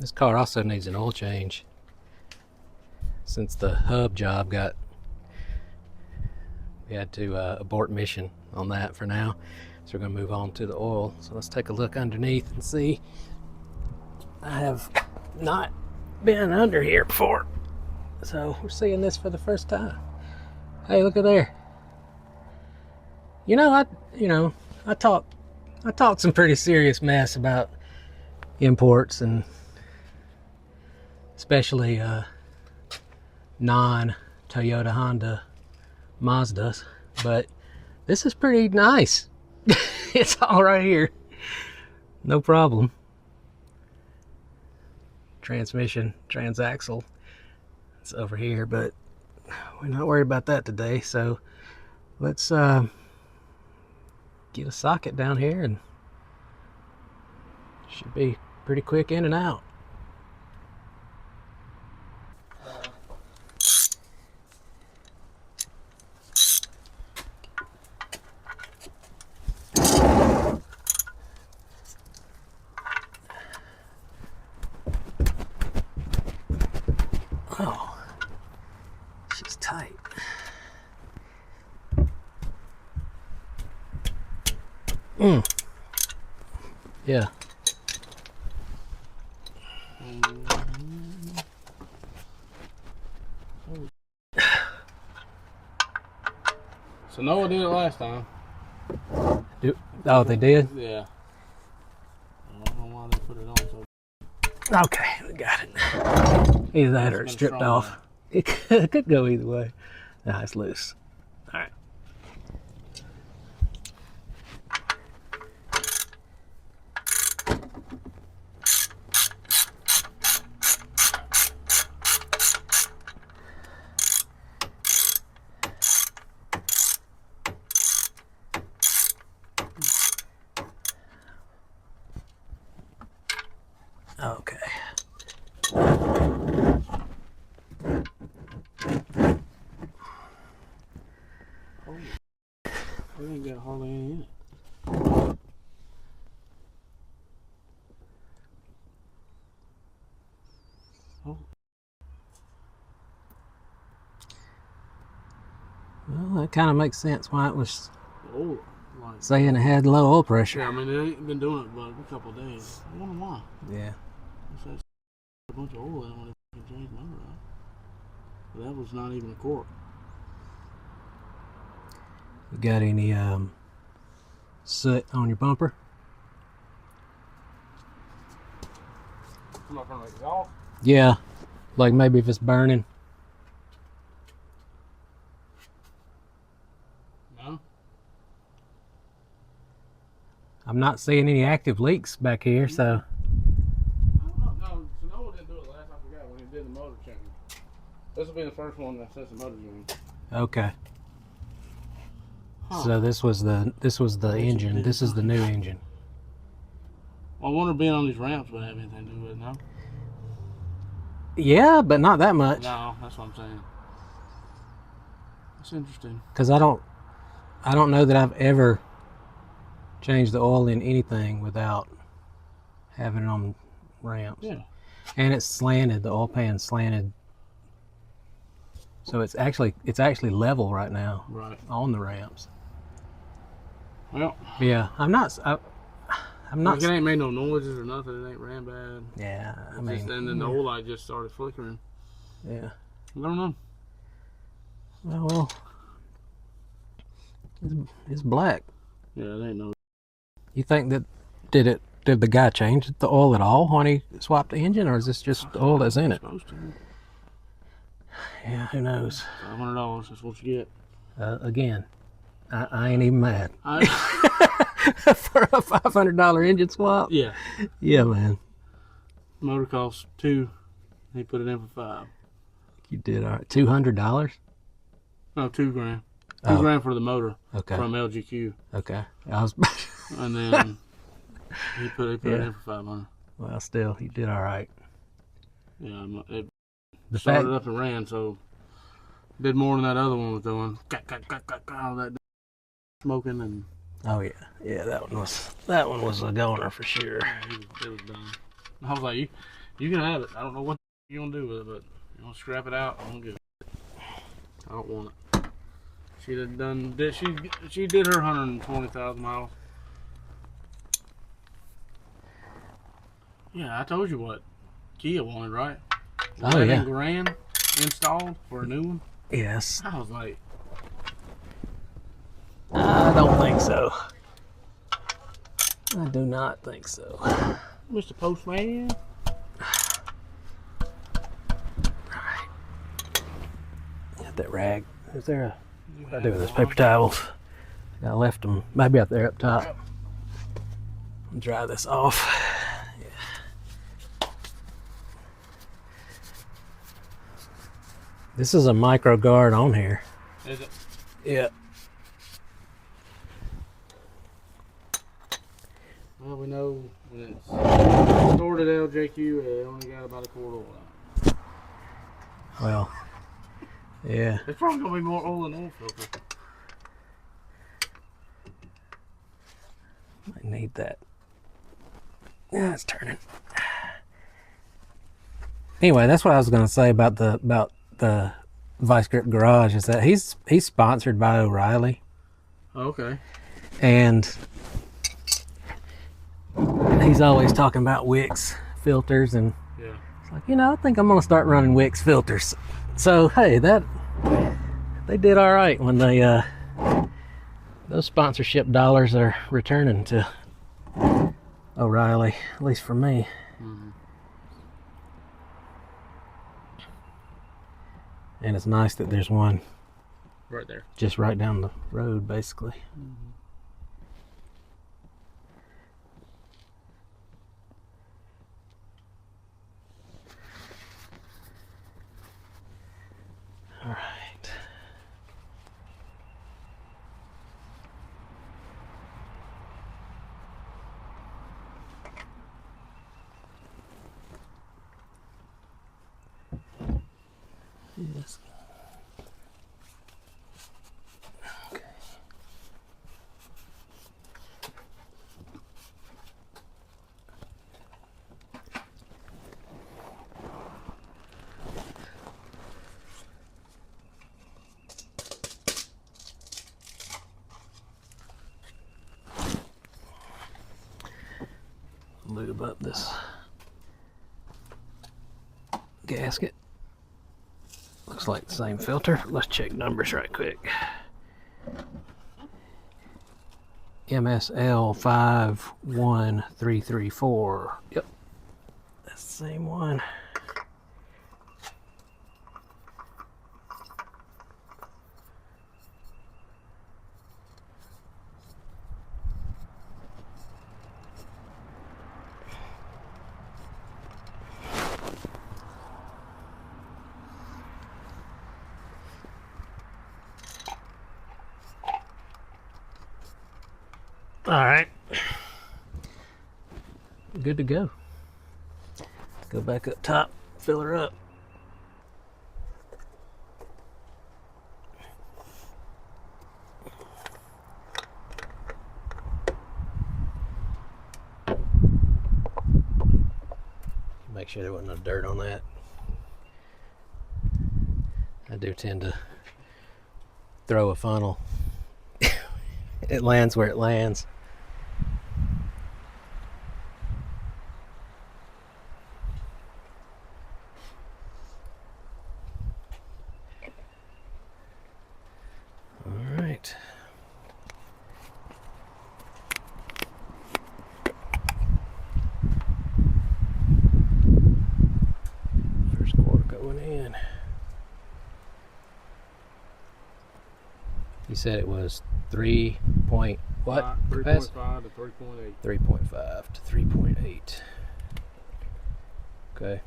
This car also needs an oil change since the hub job we had to abort mission on that for now. So we're going to move on to the oil. So let's take a look underneath and see. I have not been under here before, so we're seeing this for the first time. Hey, look at there. I talk some pretty serious mess about imports, and especially non-Toyota, Honda, Mazdas, but this is pretty nice. It's all right here, no problem. Transmission, transaxle, it's over here, but we're not worried about that today. So let's get a socket down here, and should be pretty quick in and out. Oh, she's tight. Yeah. So Noah did it last time. Oh, they did? Yeah. I don't know why they put it on so. Okay, we got it. Either that or it's stripped off. It could go either way. No, it's loose. All right. Okay. We ain't got hardly any in it. Oh. Well, that kind of makes sense why it was Oh, like. saying it had low oil pressure. Yeah, I mean, they ain't been doing it but a couple of days. I wonder why. Yeah. It's had a bunch of oil in it when they changed the motor out. But that was not even a quart. You got any soot on your bumper? Come up from the exhaust? Yeah, like maybe if it's burning. No. I'm not seeing any active leaks back here, so. I don't know. No, so Noah didn't do it last. I forgot when he did the motor change. This will be the first one that says the motor change. Okay. Huh. So this was the engine. This is the new engine. Well, I wonder being on these ramps would have anything to do with it, no? Yeah, but not that much. No, that's what I'm saying. That's interesting. Because I don't know that I've ever changed the oil in anything without having it on ramps. Yeah. And it's slanted. The oil pan's slanted. So it's actually level right now. Right. On the ramps. Well. Yeah, I'm not. Like it ain't made no noises or nothing. It ain't ran bad. Yeah, I Just, mean. and then the oil light just started flickering. Yeah. I don't know. Well, it's black. Yeah, it ain't no. You think that did the guy change the oil at all when he swapped the engine, or is this just the oil that's in it? Supposed to. Yeah, who knows? $500. That's what you get. Again, I ain't even mad. For a $500 engine swap? Yeah. Yeah, man. Motor costs $2. He put it in for $5. You did all right. $200? No, $2 grand. Oh. $2 grand for the motor. Okay. From LGQ. Okay. I was. And then he put it in for $500. Well, still, you did all right. Yeah, it The started fact, up and ran, so did more than that other one was doing. All that smoking and. oh yeah, that one was a goner for sure. It was done. I was like, You can have it. I don't know what you're gonna do with it, but you want to scrap it out, I'm gonna give it. I don't want it. She did her 120,000 miles. Yeah, I told you what Kia wanted, right? Oh, yeah. $11,000 installed for a new one. Yes. I was like, I don't think so. I do not think so. Mr. Postman. Got that rag. Is there a... What do I do with those paper towels? I left them maybe up there up top. Dry this off. Yeah. This is a micro guard on here. Is it? Yeah. Well, we know when it's stored at LJQ, it only got about a quart of oil. Well, yeah. It's probably gonna be more oil than oil filter. Might need that. Yeah, it's turning. Anyway, that's what I was gonna say about the Vice Grip Garage is that he's sponsored by O'Reilly, Okay. and he's always talking about Wix filters, and Yeah. it's like, I think I'm gonna start running Wix filters. So hey, they did all right when they those sponsorship dollars are returning to O'Reilly, at least for me. Mm-hmm. And it's nice that there's one Right there. just right down the road, basically. Mm-hmm. All right. Yes. Okay. Lube up this gasket. Looks like the same filter. Let's check numbers right quick. MSL 51334. Yep, that's the same one. All right, good to go. Go back up top, fill her up. Make sure there wasn't no dirt on that. I do tend to throw a funnel. It lands where it lands. All right. First quarter going in. You said it was 3 point what? 3.5 to 3.8. 3.5 to 3.8. Okay.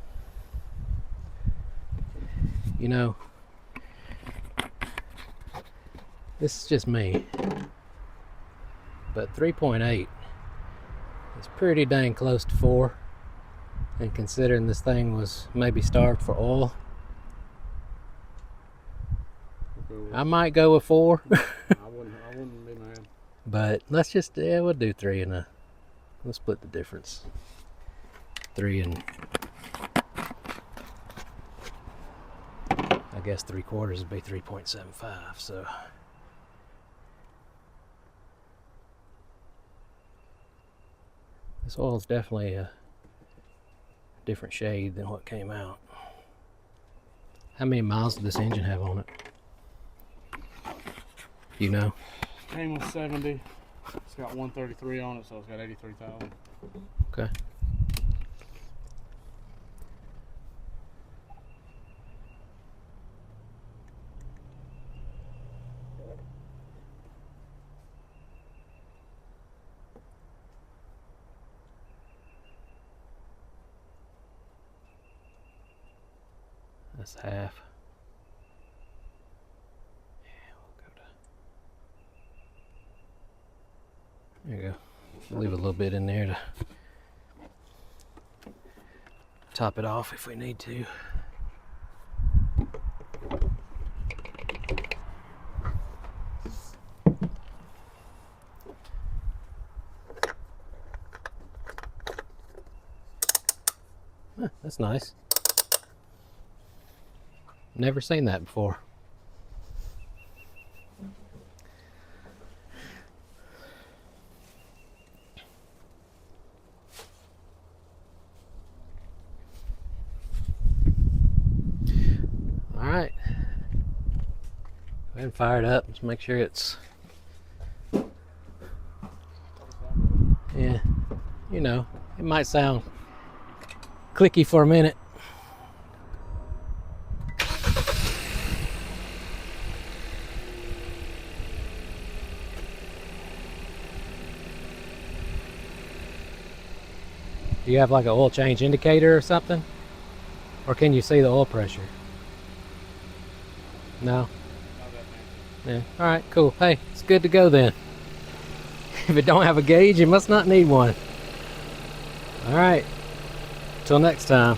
This is just me, but 3.8 is pretty dang close to 4. And considering this thing was maybe starved for oil, I might go with 4. I wouldn't be mad. But let's just, we'll do 3 and we'll split the difference. 3 and guess 3/4 would be 3.75. So this oil is definitely a different shade than what came out. How many miles did this engine have on it? You know? Came with 70. It's got 133 on it, so it's got 83,000. Okay. That's half. Yeah, we'll go to. There you go. We'll leave a little bit in there to top it off if we need to. Huh, that's nice. Never seen that before. All right. Go ahead and fire it up. Just make sure it's, yeah, you know, it might sound clicky for a minute. Do you have like an oil change indicator or something? Or can you see the oil pressure? No? Yeah. Alright, cool. Hey, it's good to go then. If it don't have a gauge, you must not need one. Alright. Till next time.